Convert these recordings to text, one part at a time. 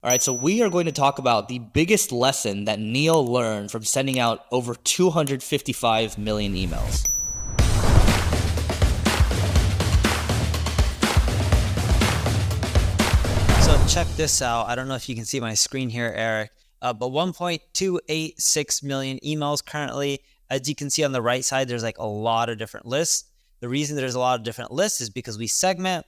All right, so we are going to talk about the biggest lesson that Neil learned from sending out over 255 million emails. So check this out. I don't know if you can see my screen here, Eric, but 1.286 million emails currently. As you can see on the right side, there's like a lot of different lists. The reason there's a lot of different lists is because we segment.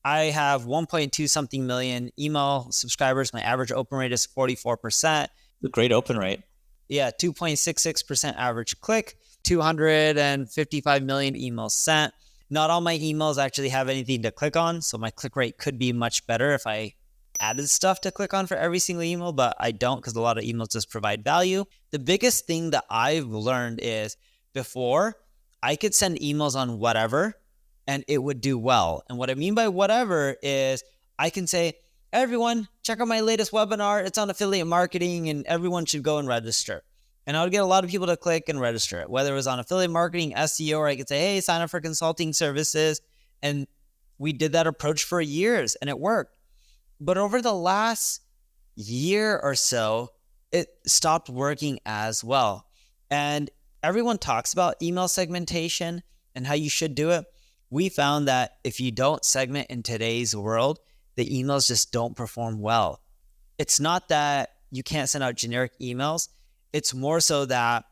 I have 1.2 something million email subscribers. My average open rate is 44%. A great open rate. Yeah, 2.66% average click, 255 million emails sent. Not all my emails actually have anything to click on, so my click rate could be much better if I added stuff to click on for every single email, but I don't because a lot of emails just provide value. The biggest thing that I've learned is before I could send emails on whatever and it would do well. And what I mean by whatever is I can say, hey, everyone, check out my latest webinar. It's on affiliate marketing and everyone should go and register. And I would get a lot of people to click and register it, whether it was on affiliate marketing, SEO, or I could say, hey, sign up for consulting services. And we did that approach for years and it worked. But over the last year or so, it stopped working as well. And everyone talks about email segmentation and how you should do it. We found that if you don't segment in today's world, the emails just don't perform well. It's not that you can't send out generic emails. It's more so that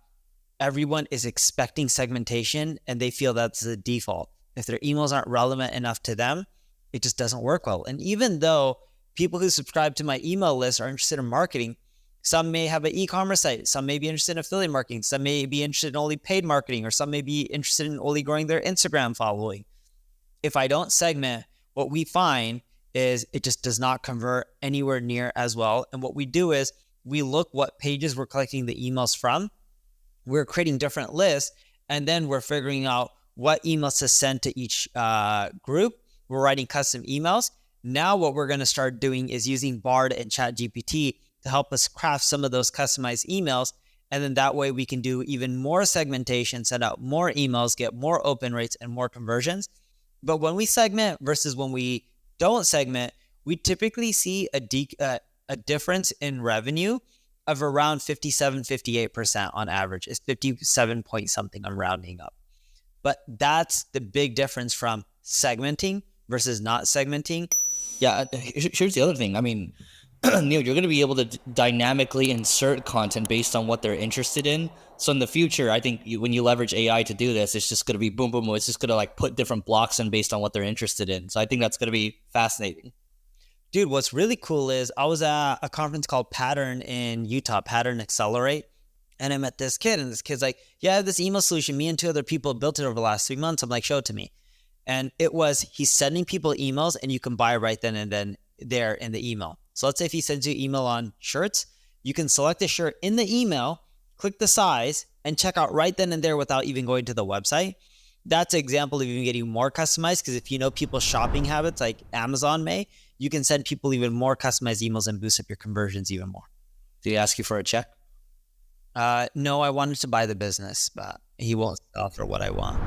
everyone is expecting segmentation and they feel that's the default. If their emails aren't relevant enough to them, it just doesn't work well. And even though people who subscribe to my email list are interested in marketing, some may have an e-commerce site, some may be interested in affiliate marketing, some may be interested in only paid marketing, or some may be interested in only growing their Instagram following. If I don't segment, what we find is it just does not convert anywhere near as well. And what we do is we look what pages we're collecting the emails from. We're creating different lists, and then we're figuring out what emails to send to each group. We're writing custom emails. Now what we're going to start doing is using Bard and ChatGPT to help us craft some of those customized emails. And then that way we can do even more segmentation, send out more emails, get more open rates and more conversions. But when we segment versus when we don't segment, we typically see a difference in revenue of around 57-58% on average. It's 57 point something, I'm rounding up. But that's the big difference from segmenting versus not segmenting. Yeah, here's the other thing. I mean, Neil, you're going to be able to dynamically insert content based on what they're interested in. So in the future, I think when you leverage AI to do this, it's just going to be boom, boom, boom. It's just going to like put different blocks in based on what they're interested in. So I think that's going to be fascinating. Dude, what's really cool is I was at a conference called Pattern in Utah, Pattern Accelerate. And I met this kid, and this kid's like, yeah, I have this email solution. Me and two other people built it over the last 3 months. I'm like, show it to me. And it was, he's sending people emails and you can buy right then and then there in the email. So let's say if he sends you email on shirts, you can select the shirt in the email, click the size, and check out right then and there without even going to the website. That's an example of even getting more customized, because if you know people's shopping habits like Amazon may, you can send people even more customized emails and boost up your conversions even more. Did he ask you for a check? No, I wanted to buy the business, but he won't sell for what I want.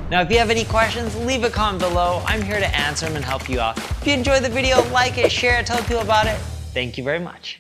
Now, if you have any questions, leave a comment below. I'm here to answer them and help you out. If you enjoyed the video, like it, share it, tell people about it. Thank you very much.